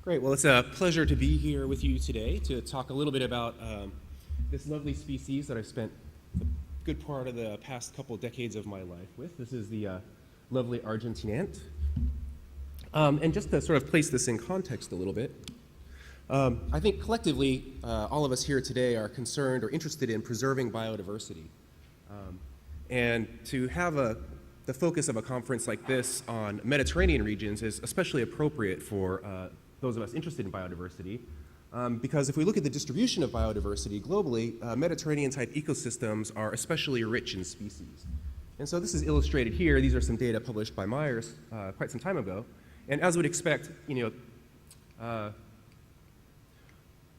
Great. Well, it's a pleasure to be here with you today to talk a little bit about this lovely species that I've spent a good part of the past couple decades of my life with. This is the lovely Argentine ant. And just to sort of place this in context a little bit, I think collectively all of us here today are concerned or interested in preserving biodiversity. And to have the focus of a conference like this on Mediterranean regions is especially appropriate for those of us interested in biodiversity, because if we look at the distribution of biodiversity globally, Mediterranean-type ecosystems are especially rich in species. And so this is illustrated here. These are some data published by Myers quite some time ago. And as we'd expect, there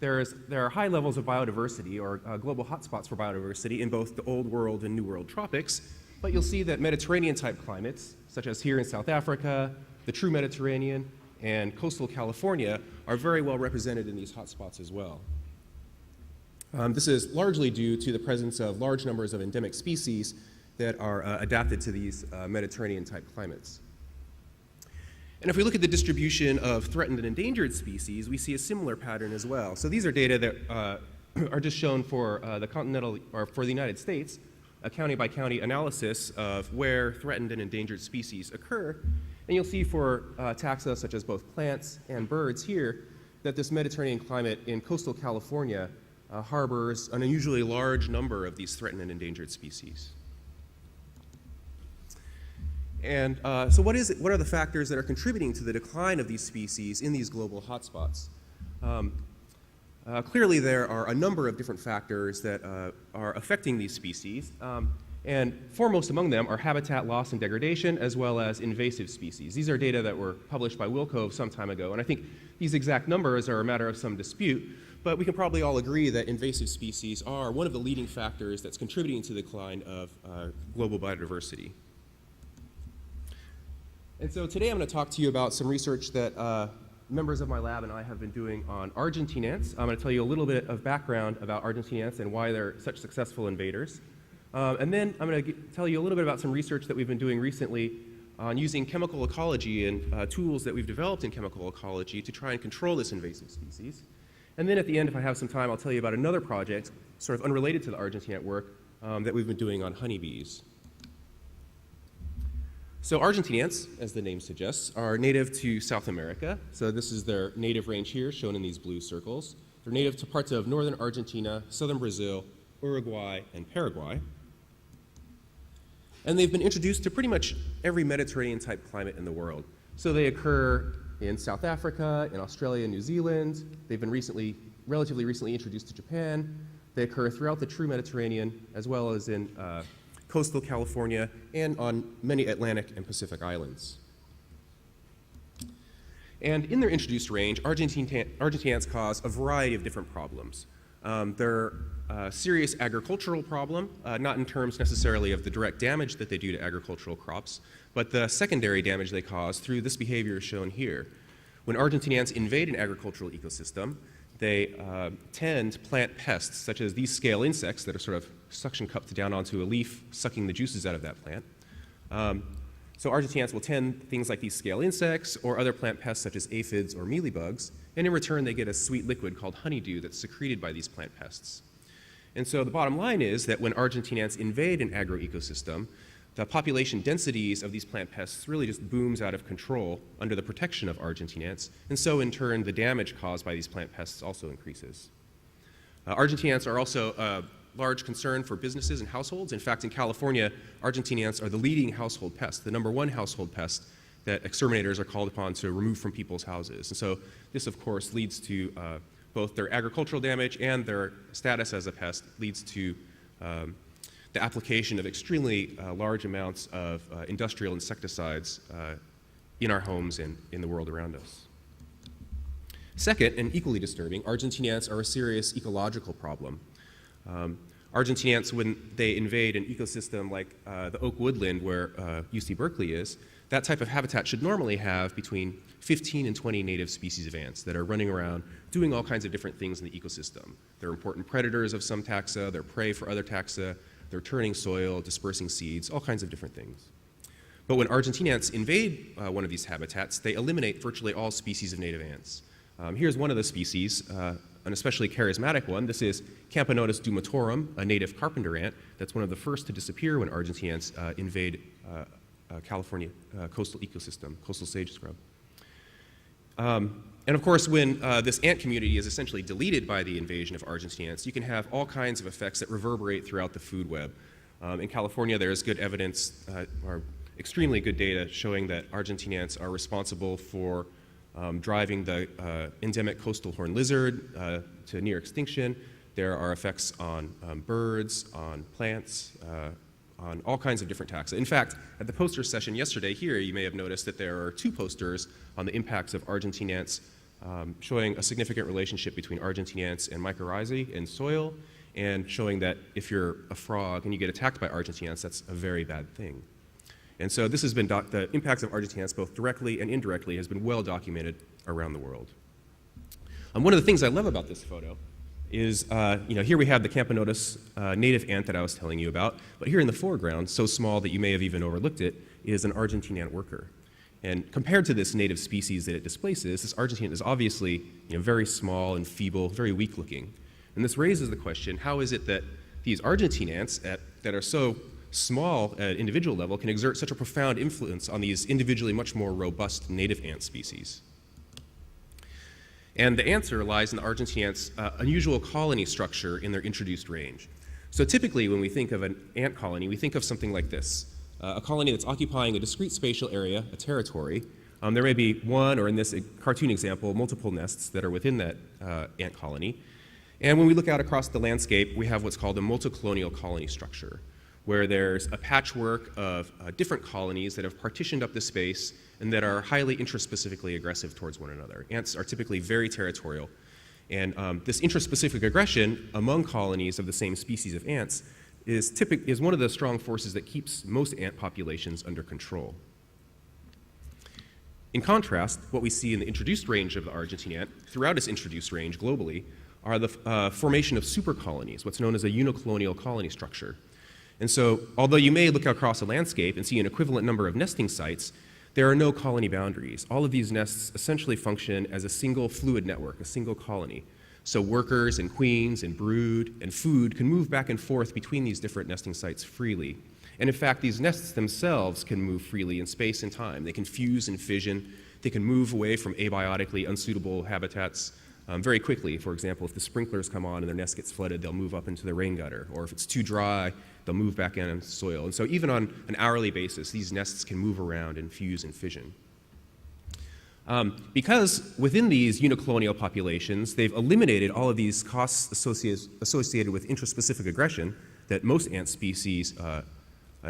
are high levels of biodiversity, or global hotspots for biodiversity, in both the Old World and New World tropics. But you'll see that Mediterranean-type climates, such as here in South Africa, the true Mediterranean, and coastal California, are very well represented in these hotspots as well. This is largely due to the presence of large numbers of endemic species that are adapted to these Mediterranean-type climates. And if we look at the distribution of threatened and endangered species, we see a similar pattern as well. So these are data that are just shown for for the United States, a county-by-county analysis of where threatened and endangered species occur. And you'll see for taxa such as both plants and birds here that this Mediterranean climate in coastal California harbors an unusually large number of these threatened and endangered species. And so what are the factors that are contributing to the decline of these species in these global hotspots? Clearly there are a number of different factors that are affecting these species. And foremost among them are habitat loss and degradation, as well as invasive species. These are data that were published by Wilcove some time ago, and I think these exact numbers are a matter of some dispute, but we can probably all agree that invasive species are one of the leading factors that's contributing to the decline of global biodiversity. And so today I'm going to talk to you about some research that members of my lab and I have been doing on Argentine ants. I'm going to tell you a little bit of background about Argentine ants and why they're such successful invaders. And then I'm going to tell you a little bit about some research that we've been doing recently on using chemical ecology and tools that we've developed in chemical ecology to try and control this invasive species. And then at the end, if I have some time, I'll tell you about another project, sort of unrelated to the Argentine ant work, that we've been doing on honeybees. So Argentine ants, as the name suggests, are native to South America. So this is their native range here, shown in these blue circles. They're native to parts of northern Argentina, southern Brazil, Uruguay, and Paraguay. And they've been introduced to pretty much every Mediterranean-type climate in the world. So they occur in South Africa, in Australia, and New Zealand. They've been relatively recently introduced to Japan. They occur throughout the true Mediterranean, as well as in coastal California and on many Atlantic and Pacific islands. And in their introduced range, Argentine ants cause a variety of different problems. They're a serious agricultural problem, not in terms necessarily of the direct damage that they do to agricultural crops, but the secondary damage they cause through this behavior shown here. When Argentine ants invade an agricultural ecosystem, they tend to plant pests, such as these scale insects that are sort of suction cupped down onto a leaf, sucking the juices out of that plant. So Argentine ants will tend things like these scale insects or other plant pests such as aphids or mealybugs, and in return they get a sweet liquid called honeydew that's secreted by these plant pests. And so the bottom line is that when Argentine ants invade an agroecosystem, the population densities of these plant pests really just booms out of control under the protection of Argentine ants, and so in turn the damage caused by these plant pests also increases. Argentine ants are also a large concern for businesses and households. In fact, in California, Argentine ants are the leading household pest, the #1 household pest that exterminators are called upon to remove from people's houses. And so this, of course, leads to both their agricultural damage and their status as a pest leads to the application of extremely large amounts of industrial insecticides in our homes and in the world around us. Second, and equally disturbing, Argentine ants are a serious ecological problem. Argentine ants, when they invade an ecosystem like the oak woodland where UC Berkeley is, that type of habitat should normally have between 15 and 20 native species of ants that are running around doing all kinds of different things in the ecosystem. They're important predators of some taxa, they're prey for other taxa, they're turning soil, dispersing seeds, all kinds of different things. But when Argentine ants invade one of these habitats, they eliminate virtually all species of native ants. Here's one of the species, an especially charismatic one. This is Camponotus dumatorum, a native carpenter ant that's one of the first to disappear when Argentine ants invade California coastal ecosystem, coastal sage scrub. And of course, when this ant community is essentially deleted by the invasion of Argentine ants, you can have all kinds of effects that reverberate throughout the food web. In California, there is good evidence, or extremely good data, showing that Argentine ants are responsible for driving the endemic coastal horned lizard to near extinction. There are effects on birds, on plants, on all kinds of different taxa. In fact, at the poster session yesterday here, you may have noticed that there are 2 posters on the impacts of Argentine ants showing a significant relationship between Argentine ants and mycorrhizae in soil, and showing that if you're a frog and you get attacked by Argentine ants, that's a very bad thing. And so this has been, the impacts of Argentine ants, both directly and indirectly, has been well documented around the world. One of the things I love about this photo is, here we have the Camponotus native ant that I was telling you about, but here in the foreground, so small that you may have even overlooked it, is an Argentine ant worker. And compared to this native species that it displaces, this Argentine ant is obviously very small and feeble, very weak looking. And this raises the question, how is it that these Argentine ants that are so small at individual level can exert such a profound influence on these individually much more robust native ant species? And the answer lies in the Argentine ants' unusual colony structure in their introduced range. So typically when we think of an ant colony, we think of something like this, a colony that's occupying a discrete spatial area, a territory. There may be one, or in this cartoon example, multiple nests that are within that ant colony. And when we look out across the landscape, we have what's called a multicolonial colony structure, where there's a patchwork of different colonies that have partitioned up the space and that are highly intraspecifically aggressive towards one another. Ants are typically very territorial. And this intraspecific aggression among colonies of the same species of ants is one of the strong forces that keeps most ant populations under control. In contrast, what we see in the introduced range of the Argentine ant, throughout its introduced range globally, are the formation of supercolonies, what's known as a unicolonial colony structure. And so, although you may look across a landscape and see an equivalent number of nesting sites, there are no colony boundaries. All of these nests essentially function as a single fluid network, a single colony. So workers and queens and brood and food can move back and forth between these different nesting sites freely. And in fact, these nests themselves can move freely in space and time. They can fuse and fission. They can move away from abiotically unsuitable habitats very quickly. For example, if the sprinklers come on and their nest gets flooded, they'll move up into the rain gutter. Or if it's too dry, they'll move back in into soil. And so even on an hourly basis, these nests can move around and fuse and fission. Because within these unicolonial populations, they've eliminated all of these costs associated with intraspecific aggression that most ant species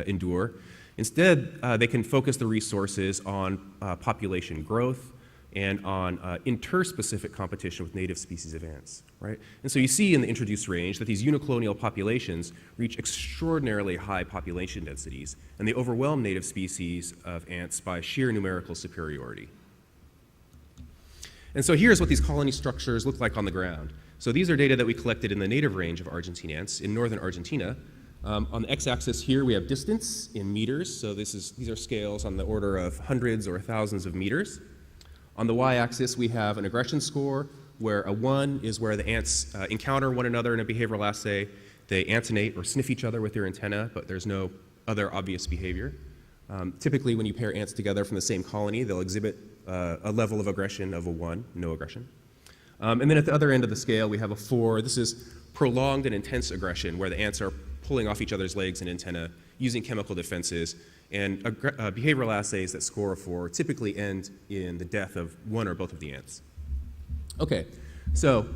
endure. Instead, they can focus the resources on population growth and on interspecific competition with native species of ants, right? And so you see in the introduced range that these unicolonial populations reach extraordinarily high population densities, and they overwhelm native species of ants by sheer numerical superiority. And so here's what these colony structures look like on the ground. So these are data that we collected in the native range of Argentine ants in northern Argentina. On the x-axis here, we have distance in meters. So these are scales on the order of hundreds or thousands of meters. On the y-axis, we have an aggression score, where a 1 is where the ants encounter one another in a behavioral assay. They antenate or sniff each other with their antenna, but there's no other obvious behavior. Typically, when you pair ants together from the same colony, they'll exhibit a level of aggression of a 1, no aggression. And then at the other end of the scale, we have a 4. This is prolonged and intense aggression, where the ants are pulling off each other's legs and antenna, using chemical defenses, and behavioral assays that score a 4 typically end in the death of one or both of the ants. Okay, so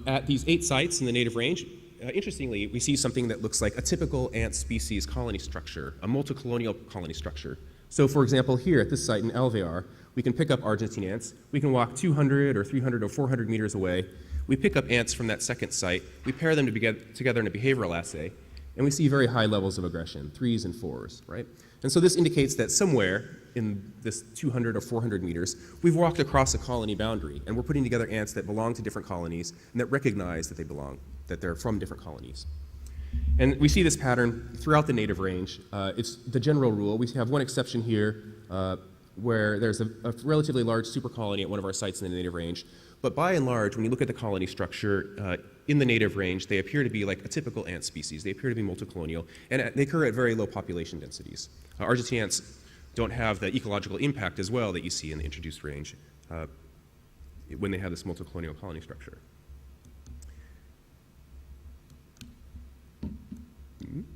at these 8 sites in the native range, interestingly, we see something that looks like a typical ant species colony structure, a multicolonial colony structure. So for example, here at this site in Alvear, we can pick up Argentine ants. We can walk 200 or 300 or 400 meters away. We pick up ants from that second site. We pair them together in a behavioral assay, and we see very high levels of aggression, 3s and 4s, right? And so this indicates that somewhere in this 200 or 400 meters, we've walked across a colony boundary, and we're putting together ants that belong to different colonies and that recognize that that they're from different colonies. And we see this pattern throughout the native range. It's the general rule. We have one exception here. where there's a relatively large supercolony at one of our sites in the native range. But by and large, when you look at the colony structure in the native range, they appear to be like a typical ant species. They appear to be multicolonial, and they occur at very low population densities. Argentine ants don't have the ecological impact as well that you see in the introduced range when they have this multicolonial colony structure.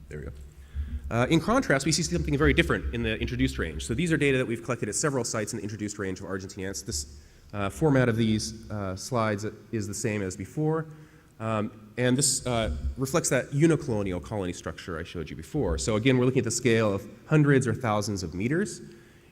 There we go. In contrast, we see something very different in the introduced range. So these are data that we've collected at several sites in the introduced range of Argentine ants. This format of these slides is the same as before. And this reflects that unicolonial colony structure I showed you before. So again, we're looking at the scale of hundreds or thousands of meters.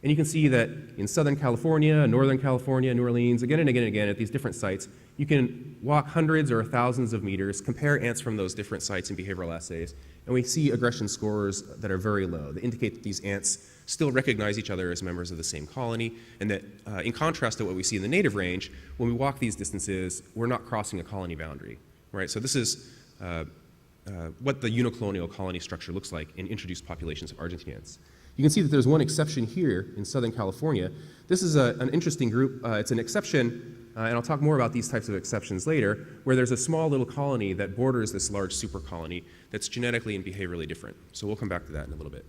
And you can see that in Southern California, Northern California, New Orleans, again and again and again at these different sites, you can walk hundreds or thousands of meters, compare ants from those different sites in behavioral assays, and we see aggression scores that are very low. They indicate that these ants still recognize each other as members of the same colony, and that in contrast to what we see in the native range, when we walk these distances, we're not crossing a colony boundary, right? So this is what the unicolonial colony structure looks like in introduced populations of Argentine ants. You can see that there's one exception here in Southern California. This is an interesting group. It's an exception, and I'll talk more about these types of exceptions later, where there's a small little colony that borders this large super colony that's genetically and behaviorally different. So we'll come back to that in a little bit.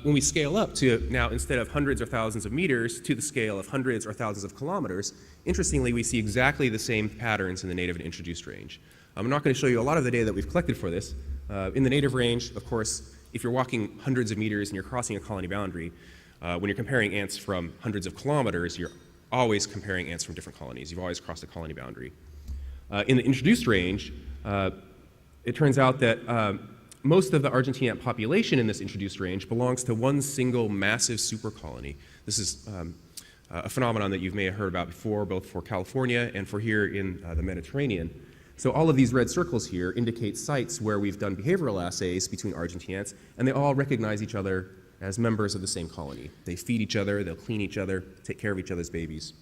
When we scale up to now, instead of hundreds or thousands of meters, to the scale of hundreds or thousands of kilometers, interestingly, we see exactly the same patterns in the native and introduced range. I'm not going to show you a lot of the data that we've collected for this. In the native range, of course, if you're walking hundreds of meters and you're crossing a colony boundary, when you're comparing ants from hundreds of kilometers, you're always comparing ants from different colonies. You've always crossed a colony boundary. In the introduced range, it turns out that most of the Argentine ant population in this introduced range belongs to one single massive super colony. This is a phenomenon that you may have heard about before, both for California and for here in the Mediterranean. So all of these red circles here indicate sites where we've done behavioral assays between Argentine ants, and they all recognize each other as members of the same colony. They feed each other, they'll clean each other, take care of each other's babies.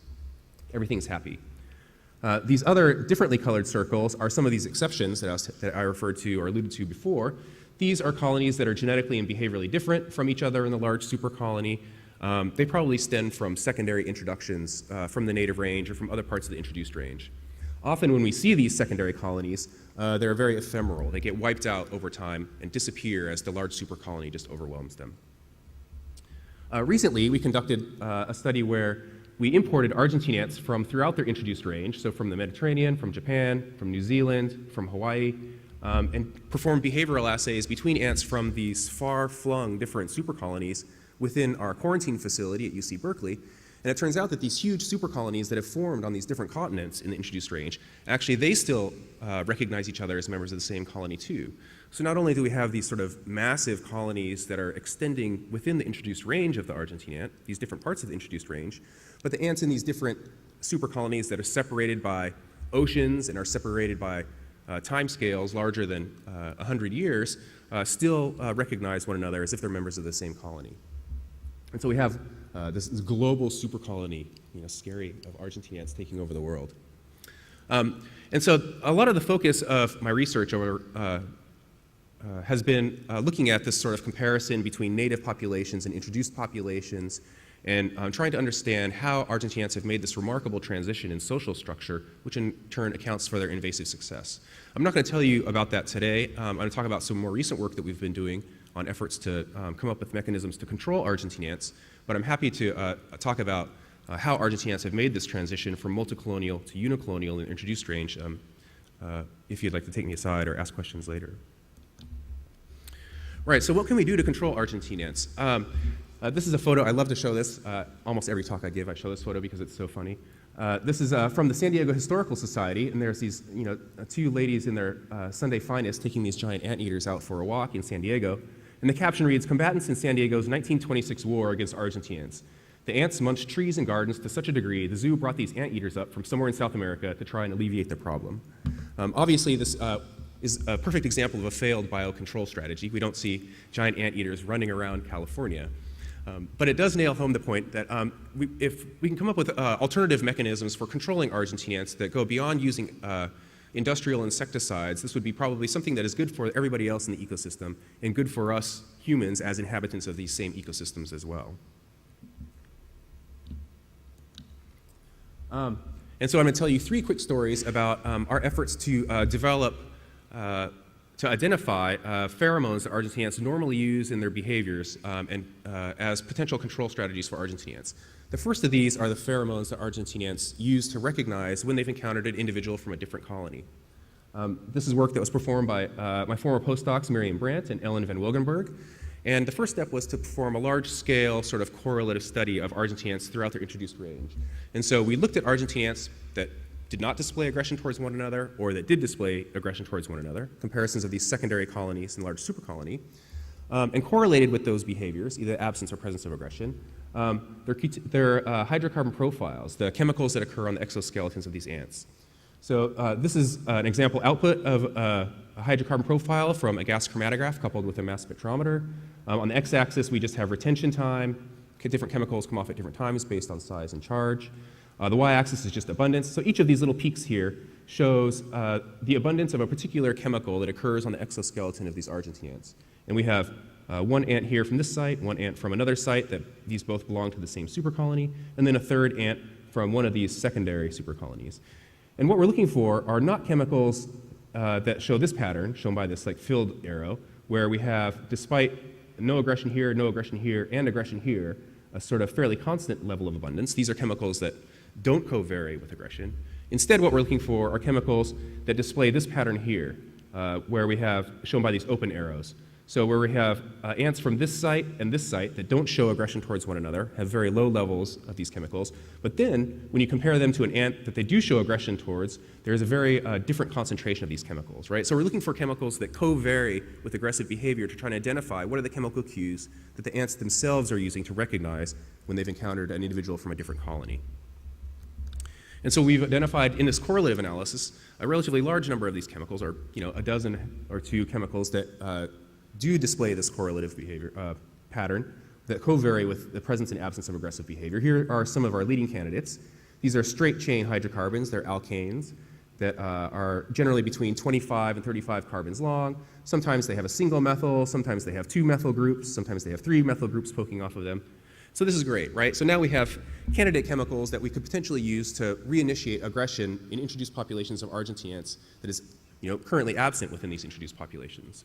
Everything's happy. These other differently colored circles are some of these exceptions that I referred to or alluded to before. These are colonies that are genetically and behaviorally different from each other in the large super colony. They probably stem from secondary introductions from the native range or from other parts of the introduced range. Often when we see these secondary colonies, they're very ephemeral. They get wiped out over time and disappear as the large super colony just overwhelms them. Recently, we conducted a study where we imported Argentine ants from throughout their introduced range, so from the Mediterranean, from Japan, from New Zealand, from Hawaii, and performed behavioral assays between ants from these far-flung different super colonies within our quarantine facility at UC Berkeley. And it turns out that these huge super colonies that have formed on these different continents in the introduced range, actually they still recognize each other as members of the same colony too. So not only do we have these sort of massive colonies that are extending within the introduced range of the Argentine ant, these different parts of the introduced range, but the ants in these different super colonies that are separated by oceans and are separated by time scales larger than 100 years still recognize one another as if they're members of the same colony. And so we have this global super colony, scary, of Argentine ants taking over the world. And so a lot of the focus of my research has been looking at this sort of comparison between native populations and introduced populations, and trying to understand how Argentine ants have made this remarkable transition in social structure, which in turn accounts for their invasive success. I'm not going to tell you about that today. I'm going to talk about some more recent work that we've been doing on efforts to come up with mechanisms to control Argentine ants, but I'm happy to talk about how Argentine ants have made this transition from multicolonial to unicolonial in the introduced range, if you'd like to take me aside or ask questions later. Right, so what can we do to control Argentine ants? This is a photo. I love to show this. Almost every talk I give, I show this photo because it's so funny. This is from the San Diego Historical Society, and there's these, two ladies in their Sunday finest taking these giant anteaters out for a walk in San Diego. And the caption reads, "Combatants in San Diego's 1926 war against Argentine ants. The ants munched trees and gardens to such a degree, the zoo brought these anteaters up from somewhere in South America to try and alleviate the problem." Obviously, this is a perfect example of a failed biocontrol strategy. We don't see giant anteaters running around California. But it does nail home the point that if we can come up with alternative mechanisms for controlling Argentine ants that go beyond using industrial insecticides, this would be probably something that is good for everybody else in the ecosystem and good for us humans as inhabitants of these same ecosystems as well. And so I'm going to tell you 3 quick stories about our efforts to identify pheromones that Argentinians normally use in their behaviors as potential control strategies for Argentinians. The first of these are the pheromones that Argentinians use to recognize when they've encountered an individual from a different colony. This is work that was performed by my former postdocs, Miriam Brandt and Ellen van Wilgenberg. And the first step was to perform a large-scale sort of correlative study of Argentinians throughout their introduced range. And so we looked at Argentinians that did not display aggression towards one another or that did display aggression towards one another, comparisons of these secondary colonies and large supercolony, and correlated with those behaviors, either absence or presence of aggression, their hydrocarbon profiles, the chemicals that occur on the exoskeletons of these ants. So this is an example output of a hydrocarbon profile from a gas chromatograph coupled with a mass spectrometer. On the x-axis, we just have retention time. Different chemicals come off at different times based on size and charge. The y-axis is just abundance. So each of these little peaks here shows the abundance of a particular chemical that occurs on the exoskeleton of these Argentinians. And we have one ant here from this site, one ant from another site, that these both belong to the same supercolony, and then a third ant from one of these secondary supercolonies. And what we're looking for are not chemicals that show this pattern, shown by this like filled arrow, where we have, despite no aggression here, and aggression here, a sort of fairly constant level of abundance. These are chemicals that don't co-vary with aggression. Instead, what we're looking for are chemicals that display this pattern here, where we have, shown by these open arrows. So where we have ants from this site and this site that don't show aggression towards one another, have very low levels of these chemicals, but then when you compare them to an ant that they do show aggression towards, there's a very different concentration of these chemicals, right? So we're looking for chemicals that co-vary with aggressive behavior to try and identify what are the chemical cues that the ants themselves are using to recognize when they've encountered an individual from a different colony. And so we've identified in this correlative analysis a relatively large number of these chemicals, or a dozen or two chemicals that do display this correlative behavior pattern that co-vary with the presence and absence of aggressive behavior. Here are some of our leading candidates. These are straight-chain hydrocarbons. They're alkanes that are generally between 25 and 35 carbons long. Sometimes they have a single methyl. Sometimes they have 2 methyl groups. Sometimes they have 3 methyl groups poking off of them. So this is great, right? So now we have candidate chemicals that we could potentially use to reinitiate aggression in introduced populations of Argentinians that is currently absent within these introduced populations.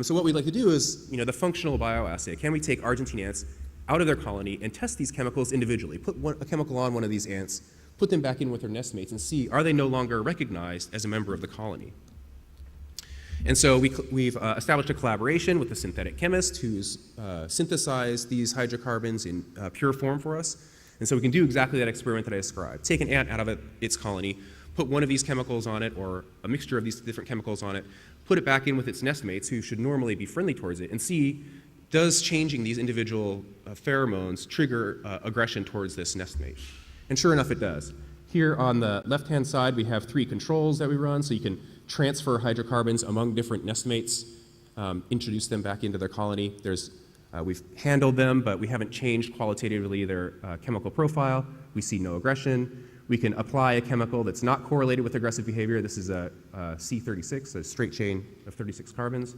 So what we'd like to do is, the functional bioassay. Can we take Argentine ants out of their colony and test these chemicals individually? Put a chemical on one of these ants, put them back in with their nestmates, and see, are they no longer recognized as a member of the colony? And so we've established a collaboration with a synthetic chemist who's synthesized these hydrocarbons in pure form for us. And so we can do exactly that experiment that I described. Take an ant out of its colony, put one of these chemicals on it, or a mixture of these different chemicals on it, put it back in with its nestmates, who should normally be friendly towards it, and see, does changing these individual pheromones trigger aggression towards this nestmate? And sure enough, it does. Here on the left-hand side, we have 3 controls that we run, so you can transfer hydrocarbons among different nestmates, introduce them back into their colony. We've handled them, but we haven't changed qualitatively their chemical profile. We see no aggression. We can apply a chemical that's not correlated with aggressive behavior. This is a C36, a straight chain of 36 carbons.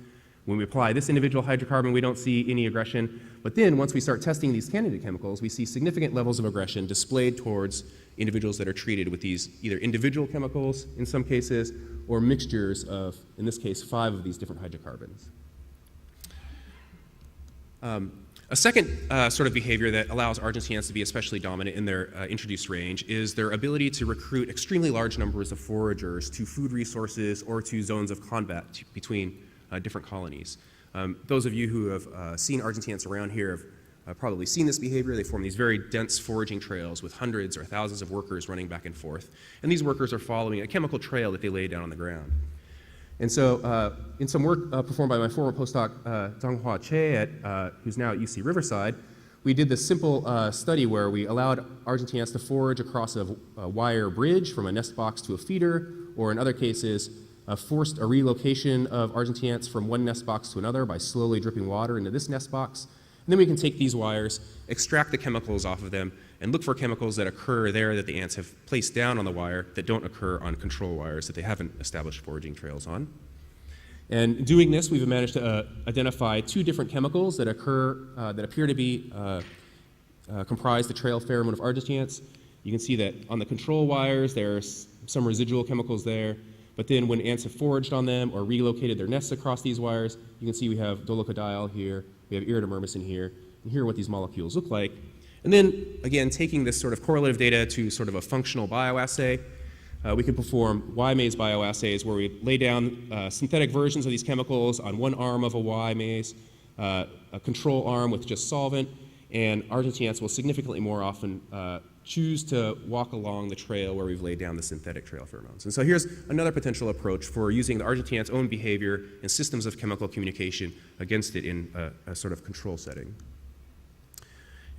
When we apply this individual hydrocarbon, we don't see any aggression. But then once we start testing these candidate chemicals, we see significant levels of aggression displayed towards individuals that are treated with these either individual chemicals in some cases or mixtures of, in this case, 5 of these different hydrocarbons. A second sort of behavior that allows Argentinians to be especially dominant in their introduced range is their ability to recruit extremely large numbers of foragers to food resources or to zones of combat between different colonies. Those of you who have seen Argentinians around here have probably seen this behavior. They form these very dense foraging trails with hundreds or thousands of workers running back and forth. And these workers are following a chemical trail that they lay down on the ground. And so in some work performed by my former postdoc, Donghua Che, who's now at UC Riverside, we did this simple study where we allowed Argentinians to forage across a wire bridge from a nest box to a feeder, or in other cases, forced a relocation of Argentinians from one nest box to another by slowly dripping water into this nest box. And then we can take these wires, extract the chemicals off of them, and look for chemicals that occur there that the ants have placed down on the wire that don't occur on control wires that they haven't established foraging trails on. And doing this, we've managed to identify 2 different chemicals that appear to be comprise the trail pheromone of argentine ants. You can see that on the control wires, there's some residual chemicals there, but then when ants have foraged on them or relocated their nests across these wires, you can see we have dolichodiol here, we have iridomyrmecin here, and here are what these molecules look like. And then, again, taking this sort of correlative data to sort of a functional bioassay, we can perform Y-maze bioassays where we lay down synthetic versions of these chemicals on one arm of a Y-maze, a control arm with just solvent, and argentine ants will significantly more often choose to walk along the trail where we've laid down the synthetic trail pheromones. And so here's another potential approach for using the argentine ant's own behavior and systems of chemical communication against it in a sort of control setting.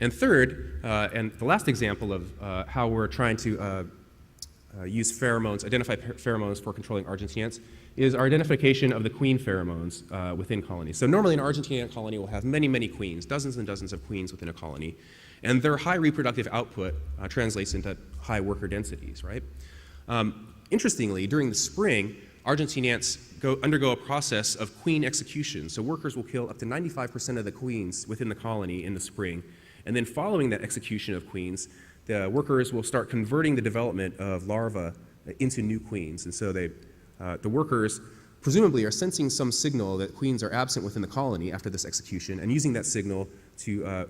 And third, and the last example of how we're trying to use pheromones, identify pheromones for controlling argentine ants, is our identification of the queen pheromones within colonies. So normally an argentine ant colony will have many, many queens, dozens and dozens of queens within a colony, and their high reproductive output translates into high worker densities, right? Interestingly, during the spring, argentine ants undergo a process of queen execution. So workers will kill up to 95% of the queens within the colony in the spring, and then following that execution of queens, the workers will start converting the development of larvae into new queens. And so the workers presumably are sensing some signal that queens are absent within the colony after this execution and using that signal to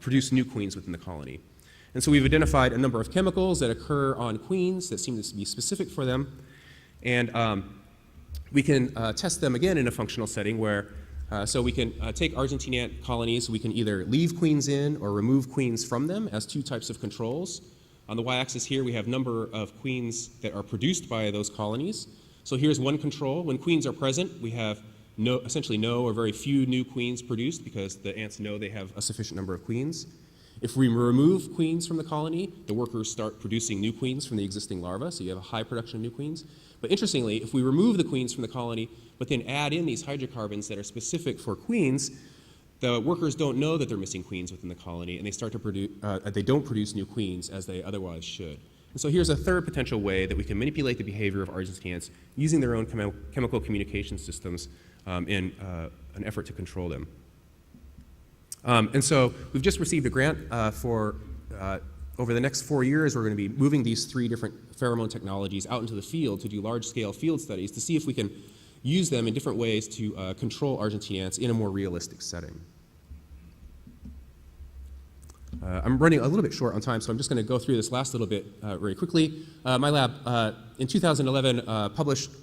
produce new queens within the colony. And so we've identified a number of chemicals that occur on queens that seem to be specific for them. And we can test them again in a functional setting where so we can take argentine ant colonies, we can either leave queens in or remove queens from them as 2 types of controls. On the y-axis here, we have number of queens that are produced by those colonies. So here's one control. When queens are present, we have essentially no or very few new queens produced because the ants know they have a sufficient number of queens. If we remove queens from the colony, the workers start producing new queens from the existing larvae, so you have a high production of new queens. But interestingly, if we remove the queens from the colony, but then add in these hydrocarbons that are specific for queens, the workers don't know that they're missing queens within the colony, and they start to produce, they don't produce new queens as they otherwise should. And so here's a third potential way that we can manipulate the behavior of argentine ants using their own chemical communication systems in an effort to control them. And so we've just received a grant for over the next 4 years, we're going to be moving these 3 different pheromone technologies out into the field to do large-scale field studies to see if we can use them in different ways to control argentine ants in a more realistic setting. I'm running a little bit short on time, so I'm just going to go through this last little bit very quickly. My lab, in 2011,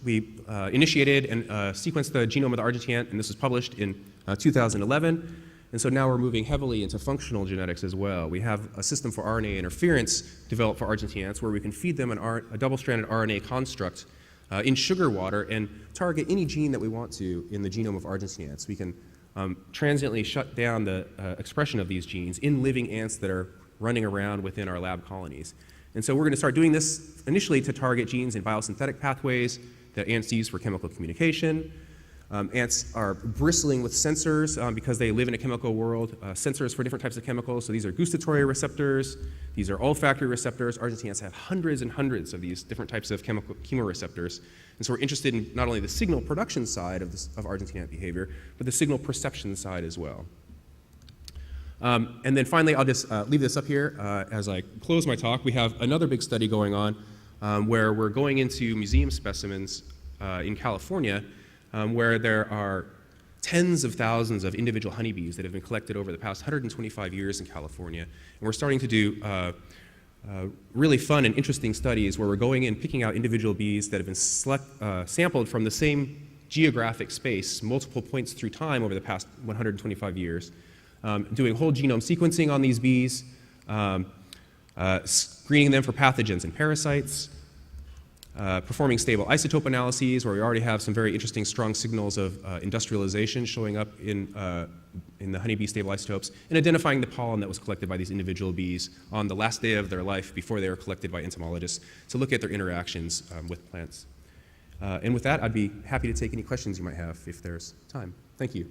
we initiated and sequenced the genome of the argentine ant, and this was published in 2011. And so now we're moving heavily into functional genetics as well. We have a system for RNA interference developed for argentine ants where we can feed them a double-stranded RNA construct in sugar water and target any gene that we want to in the genome of argentine ants. We can transiently shut down the expression of these genes in living ants that are running around within our lab colonies. And so we're going to start doing this initially to target genes in biosynthetic pathways that ants use for chemical communication. Ants are bristling with sensors because they live in a chemical world, sensors for different types of chemicals. So these are gustatory receptors, these are olfactory receptors. Argentine ants have hundreds and hundreds of these different types of chemoreceptors. And so we're interested in not only the signal production side of argentine ant behavior, but the signal perception side as well. And then finally, I'll just leave this up here as I close my talk. We have another big study going on where we're going into museum specimens in California where there are tens of thousands of individual honeybees that have been collected over the past 125 years in California. And we're starting to do really fun and interesting studies where we're going in, picking out individual bees that have been sampled from the same geographic space, multiple points through time over the past 125 years, doing whole genome sequencing on these bees, screening them for pathogens and parasites, performing stable isotope analyses where we already have some very interesting strong signals of industrialization showing up in the honeybee stable isotopes, and identifying the pollen that was collected by these individual bees on the last day of their life before they were collected by entomologists to look at their interactions with plants. And with that, I'd be happy to take any questions you might have if there's time. Thank you.